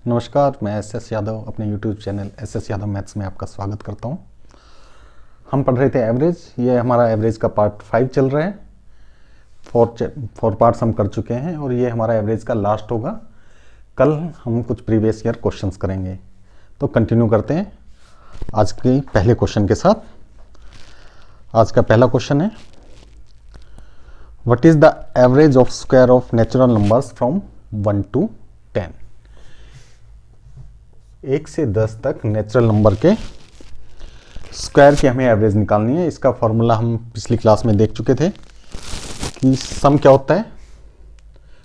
नमस्कार, मैं एस यादव अपने YouTube channel S Yadav maths में आपका स्वागत करता हूं। हम पढ़ रहे थे एवरेज। ये हमारा एवरेज का पार्ट 5 चल रहा है। फोर पार्ट्स हम कर चुके हैं और ये हमारा एवरेज का लास्ट होगा। कल हम कुछ प्रीवियस ईयर क्वेश्चंस करेंगे, तो कंटिन्यू करते हैं आज के पहले क्वेश्चन के साथ। आज का पहला क्वेश्चन है, what is the average of square of natural numbers from 1 to 10। 1 से 10 तक नेचुरल नंबर के स्क्वायर की हमें एवरेज निकालनी है। इसका फॉर्मूला हम पिछली क्लास में देख चुके थे कि सम क्या होता है।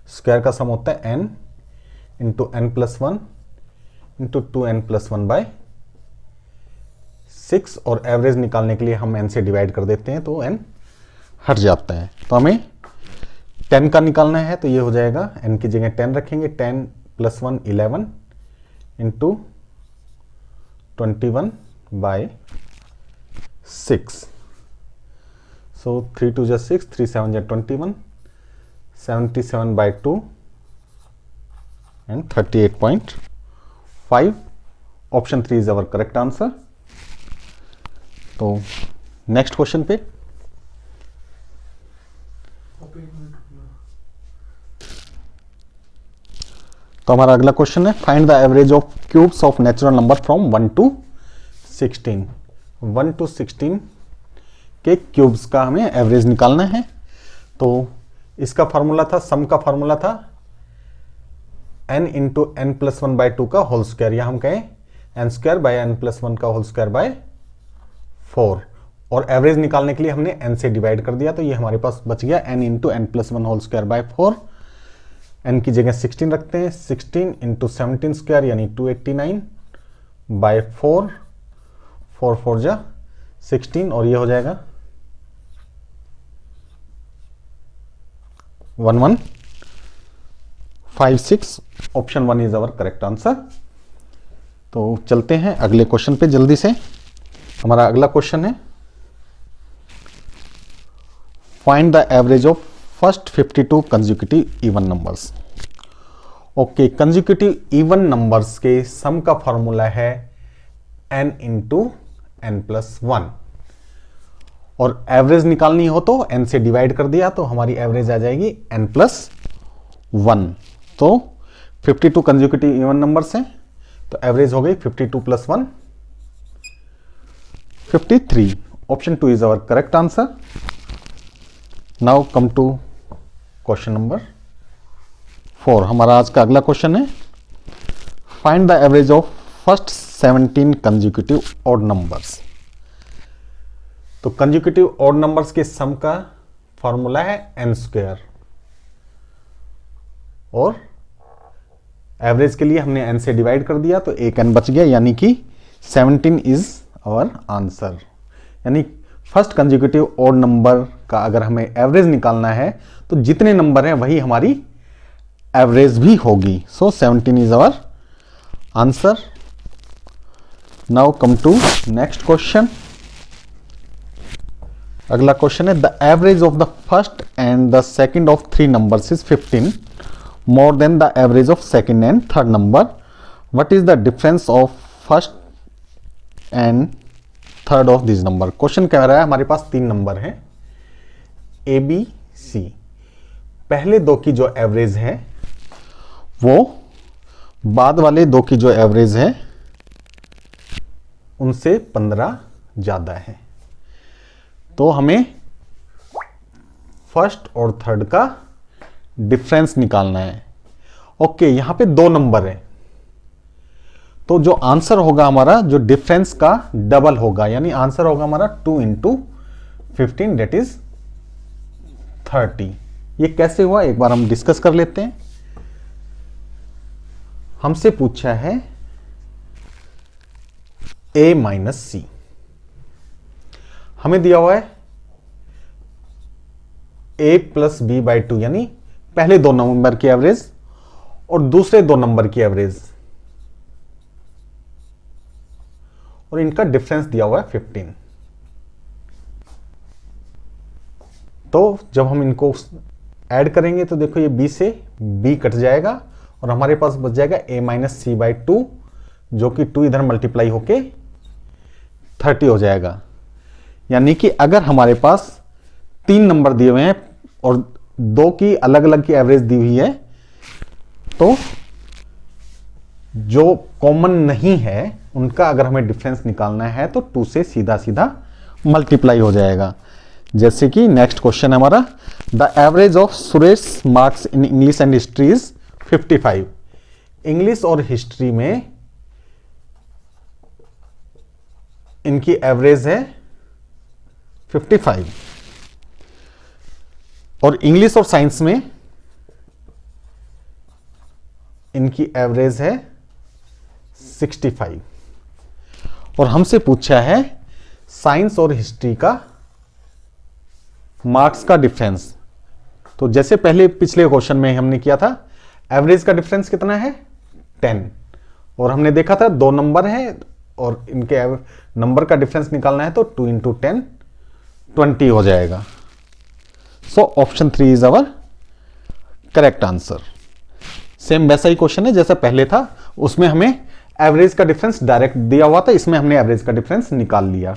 स्क्वायर का सम होता है n into n plus 1 into 2n plus 1 by 6, और एवरेज निकालने के लिए हम n से डिवाइड कर देते हैं तो n हट जाता है। तो हमें 10 का निकालना है, तो ये हो जाएगा n की जगह 10 रखेंगे, 10 प्लस 1 11 इंटू 21 बाय 6। सो 3 2 जा 6, 3 7 जा 21, 77 by 2 and 38.5। Option 3 is our correct answer. तो नेक्स्ट क्वेश्चन पे तो हमारा अगला क्वेश्चन है, find the average of cubes of natural number from 1 to 16। 1 to 16 के क्यूब्स का हमें एवरेज निकालना है। तो इसका फॉर्मूला था, सम का फॉर्मूला था n into n plus 1 by 2 का होल स्क्वायर, या हम कहें n square by n plus 1 का होल स्क्वायर बाय 4, और एवरेज निकालने के लिए हमने n से डिवाइड कर दिया। तो ये हमारे पास बच गया n into n plus 1 whole square by 4। n की जगह 16 रखते हैं, 16 इंटू 17 स्क्वायर यानी 289 बाय 4, 4 4 जा 16, और ये हो जाएगा 1156। Option 1 is our correct answer. तो चलते हैं अगले क्वेश्चन पे जल्दी से। हमारा अगला क्वेश्चन है, find the average of first 52 consecutive even numbers. Okay, consecutive even numbers के सम का फॉर्मूला है n इंटू n प्लस 1, और एवरेज निकालनी हो तो n से डिवाइड कर दिया तो हमारी एवरेज आ जाएगी n प्लस 1। तो 52 कंसेक्यूटिव इवन नंबर्स हैं, तो एवरेज हो गई 52 plus 1 53। Option 2 is our correct answer. Now come to question number 4। हमारा आज का अगला क्वेश्चन है, find the average of first 17 consecutive odd numbers. तो कंसेक्यूटिव ऑड नंबर्स के सम का फॉर्मूला है n स्क्वायर, और एवरेज के लिए हमने n से डिवाइड कर दिया तो एक n बच गया, यानी कि 17 इज आवर आंसर। यानी फर्स्ट कंसेक्यूटिव ऑड नंबर का अगर हमें एवरेज निकालना है तो जितने नंबर हैं वही हमारी एवरेज भी होगी। So 17 is our answer. Now come to next question. अगला क्वेश्चन है, the average of the first and the second of 3 numbers is 15 more than the average of second and third number. What is the difference of first and third of this number. Question कह रहा है हमारे पास 3 number हैं A B C. पहले 2 की जो average है वो बाद वाले 2 की जो एवरेज है उनसे 15 ज्यादा है। तो हमें फर्स्ट और थर्ड का डिफरेंस निकालना है। ओके, यहां पे 2 नंबर है, तो जो आंसर होगा हमारा, जो डिफरेंस का डबल होगा, यानी आंसर होगा हमारा 2 इंटू 15 डेट इज 30। ये कैसे हुआ एक बार हम डिस्कस कर लेते हैं। हमसे पूछा है a माइनस सी, हमें दिया हुआ है a प्लस बी बाई 2, यानी पहले 2 नंबर की एवरेज और दूसरे 2 नंबर की एवरेज, और इनका डिफरेंस दिया हुआ है 15। तो जब हम इनको ऐड करेंगे तो देखो ये b से b कट जाएगा और हमारे पास बच जाएगा a माइनस सी बाई 2, जो कि 2 इधर मल्टीप्लाई होके 30 हो जाएगा। यानी कि अगर हमारे पास 3 नंबर दिए हुए हैं और 2 की अलग अलग की एवरेज दी हुई है, तो जो कॉमन नहीं है उनका अगर हमें डिफरेंस निकालना है तो 2 से सीधा सीधा मल्टीप्लाई हो जाएगा। जैसे कि नेक्स्ट क्वेश्चन है हमारा, the average of Suresh marks in English and history is 55। English और हिस्ट्री में इनकी एवरेज है 55 और इंग्लिश और साइंस में इनकी एवरेज है 65। और हमसे पूछा है साइंस और हिस्ट्री का मार्क्स का डिफरेंस। तो जैसे पहले पिछले क्वेश्चन में हमने किया था, एवरेज का डिफरेंस कितना है 10, और हमने देखा था 2 नंबर है और इनके नंबर का डिफरेंस निकालना है तो 2 इंटू 10 20 हो जाएगा। So option 3 is our correct answer. Same वैसा ही क्वेश्चन है जैसा पहले था, उसमें हमें एवरेज का डिफरेंस डायरेक्ट दिया हुआ था, इसमें हमने एवरेज का डिफरेंस निकाल लिया।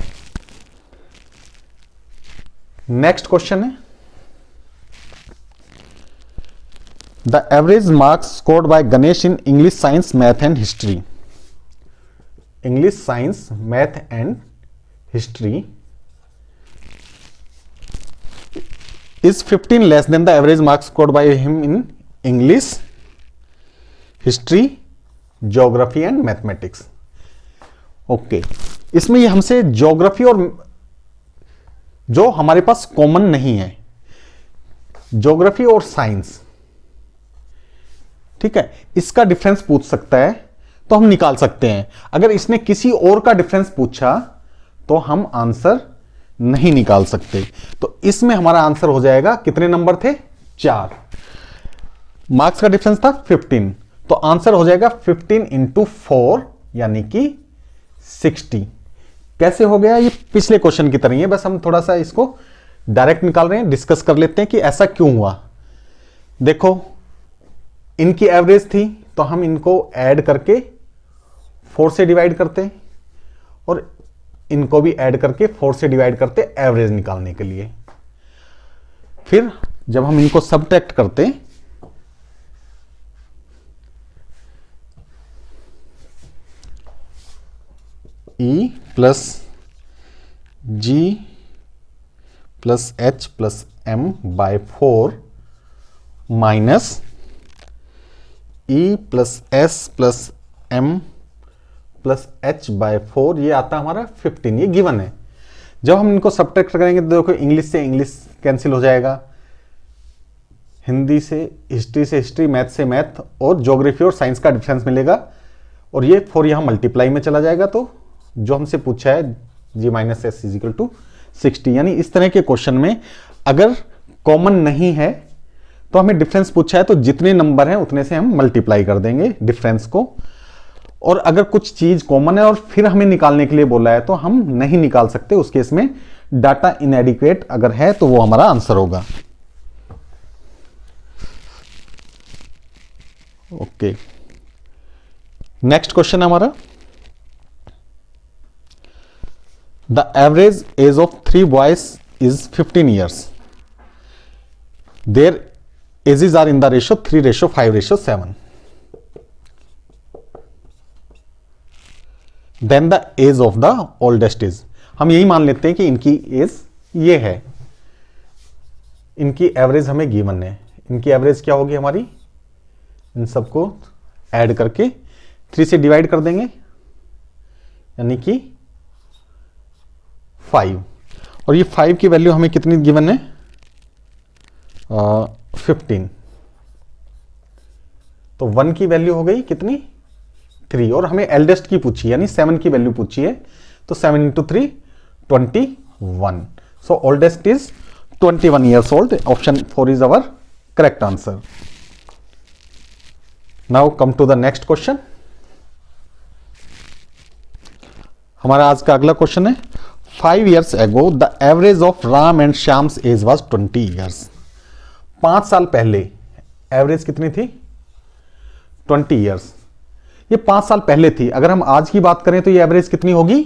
नेक्स्ट क्वेश्चन है, the average marks scored by Ganesh in English, science, math and history. English, science, math and history is 15 less than the average marks scored by him in English, History, Geography and Mathematics। Okay, इसमें ये हमसे geography और जो हमारे पास common नहीं है, geography और science, ठीक है, इसका डिफरेंस पूछ सकता है तो हम निकाल सकते हैं। अगर इसने किसी और का डिफरेंस पूछा तो हम आंसर नहीं निकाल सकते। तो इसमें हमारा आंसर हो जाएगा, कितने नंबर थे 4, मार्क्स का डिफरेंस था 15, तो आंसर हो जाएगा 15 इंटू 4 यानी कि 60। कैसे हो गया, ये पिछले क्वेश्चन की तरह ही है, बस हम थोड़ा सा इसको डायरेक्ट निकाल रहे हैं, डिस्कस कर लेते हैं कि ऐसा क्यों हुआ। देखो इनकी एवरेज थी तो हम इनको ऐड करके 4 से डिवाइड करते और इनको भी ऐड करके 4 से डिवाइड करते एवरेज निकालने के लिए। फिर जब हम इनको सबट्रैक्ट करते E plus G plus H plus M by 4 minus E plus S plus M plus H by 4, ये आता है हमारा 15, ये गिवन है। जब हम इनको सबट्रैक्ट करेंगे तो देखो इंग्लिश से इंग्लिश कैंसिल हो जाएगा, हिंदी से हिस्ट्री, मैथ से मैथ, और ज्योग्राफी और साइंस का डिफरेंस मिलेगा और ये 4 यहां मल्टीप्लाई में चला जाएगा। तो जो हमसे पूछा है G minus S is equal to 60। यानी इस तरह के क्वेश्चन में अगर कॉमन नहीं है तो हमें डिफरेंस पूछा है तो जितने नंबर हैं उतने से हम मल्टीप्लाई कर देंगे डिफरेंस को, और अगर कुछ चीज कॉमन है और फिर हमें निकालने के लिए बोला है तो हम नहीं निकाल सकते। उस केस में डाटा इनएडिक्वेट अगर है तो वो हमारा आंसर होगा। ओके, नेक्स्ट क्वेश्चन है हमारा, the average age of 3 boys is 15 years, their ages are in the ratio 3:5:7। Then the age of the oldest is, हम यही मान लेते हैं कि इनकी एज ये है, इनकी एवरेज हमें गिवन है। इनकी एवरेज क्या होगी हमारी, इन सबको ऐड करके 3 से डिवाइड कर देंगे यानी कि 5, और ये 5 की वैल्यू हमें कितनी गिवन है 15, तो 1 की वैल्यू हो गई कितनी 3, और हमें एल्डेस्ट की पूछी यानी 7 की वैल्यू पूछी है, तो 7 into 3 21। So oldest is 21 years old। Option 4 is our correct answer. Now come to the next question. हमारा आज का अगला क्वेश्चन है, 5 years ago the average of Ram and Shyam's age was 20 years. 5 साल पहले एवरेज कितनी थी? 20 years. ये 5 साल पहले थी. अगर हम आज की बात करें तो ये एवरेज कितनी होगी?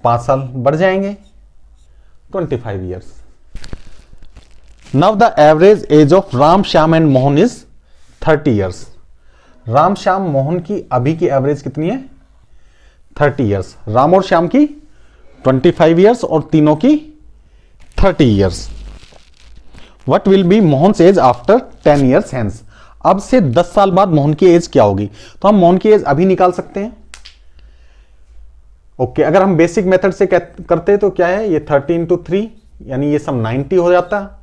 5 साल बढ़ जाएंगे, 25 years. Now the average age of Ram, Shyam and Mohan is 30 years. Ram Shyam Mohan की अभी की एवरेज कितनी है? 30 years. राम और श्याम की 25 years और तीनों की 30 years. What will be Mohan age after 10 years hence? अब से 10 साल बाद मोहन की एज क्या होगी? तो हम मोहन की एज अभी निकाल सकते हैं. ओके, अगर हम बेसिक मेथड से करते तो क्या है, ये 30 इंटू 3 यानी ये सम 90 हो जाता,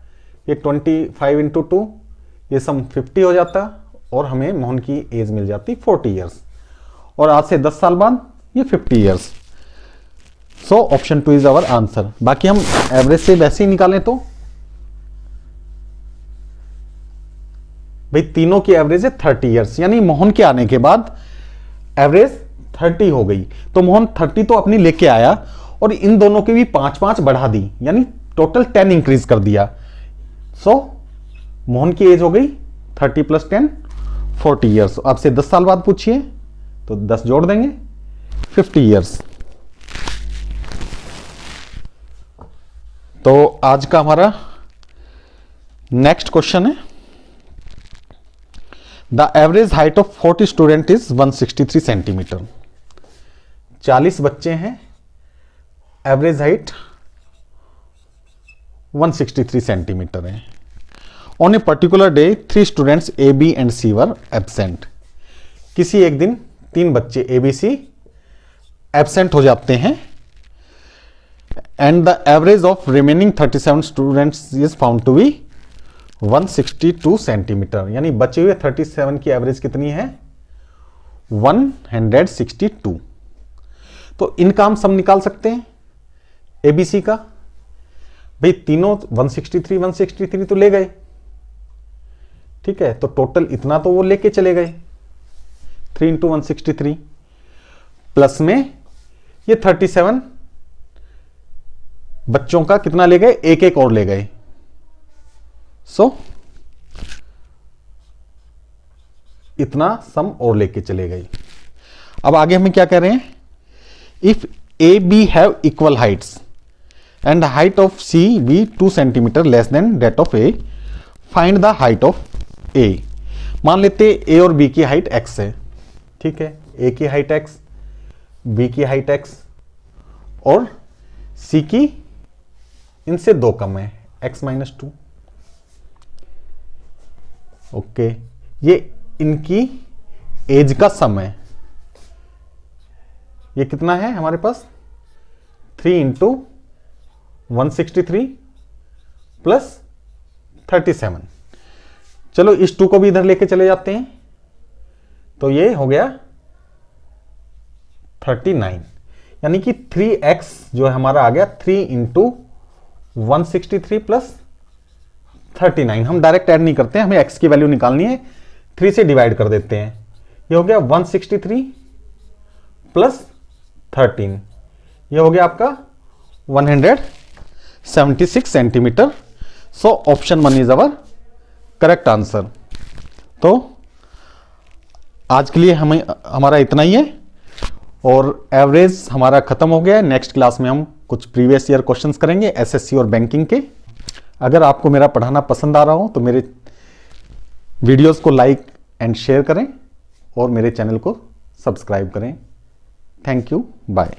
ये 25 इंटू 2 ये सम 50 हो जाता और हमें मोहन की एज मिल जाती 40 years. और आज से 10 साल बाद ये 50 years. So option 2 is our answer. बाकी हम एवरेज से वैसे ही निकालें तो भाई तीनों की एवरेज है 30 years, यानी मोहन के आने के बाद एवरेज 30 हो गई. तो मोहन 30 तो अपनी लेके आया और इन दोनों की भी 5-5 बढ़ा दी, यानी टोटल 10 इंक्रीज कर दिया. सो मोहन की एज हो गई 30 + 10 40 years. आपसे 10 साल बाद पूछिए तो 10 जोड़ देंगे 50 years. तो आज का हमारा नेक्स्ट क्वेश्चन है, the average height of 40 student is 163 centimetre. 40 बच्चे हैं, एवरेज हाइट 163 सेंटीमीटर है. On a particular day 3 students A B and C were absent. किसी एक दिन 3 बच्चे ए बी सी एब्सेंट हो जाते हैं. And the average of remaining 37 students is found to be 162 centimetre. यानी बचे हुए 37 की एवरेज कितनी है? 162. तो इनका हम सम निकाल सकते हैं एबीसी का. भाई तीनों 163 तो ले गए, ठीक है, तो टोटल इतना तो वो लेके चले गए 3 × 163 प्लस में ये 37 बच्चों का कितना ले गए? एक और ले गए. सो इतना सम और लेके चले गए. अब आगे हमें क्या कह रहे हैं? If A B have equal heights and height of C be 2 centimetre less than that of A, find the height of A. मान लेते ए और बी की हाइट x है, ठीक है, ए की हाइट x, बी की हाइट x और सी की इनसे 2 कम है x - 2. ओके, ये इनकी एज का सम है. ये कितना है हमारे पास? 3 × 163 + 37. चलो इस 2 को भी इधर लेके चले जाते हैं तो ये हो गया 39. यानी कि 3x जो है हमारा आ गया 3 × 163 + 39. हम डायरेक्ट ऐड नहीं करते हैं, हमें x की वैल्यू निकालनी है, 3 से डिवाइड कर देते हैं. ये हो गया 163 + 13. ये हो गया आपका 176 centimetre. So option 1 is our correct answer. तो आज के लिए हमारा इतना ही है और एवरेज हमारा खत्म हो गया है. नेक्स्ट क्लास में हम कुछ प्रीवियस ईयर क्वेश्चंस करेंगे एसएससी और बैंकिंग के. अगर आपको मेरा पढ़ाना पसंद आ रहा हो तो मेरे वीडियोस को लाइक एंड शेयर करें और मेरे चैनल को सब्सक्राइब करें. Thank you, bye.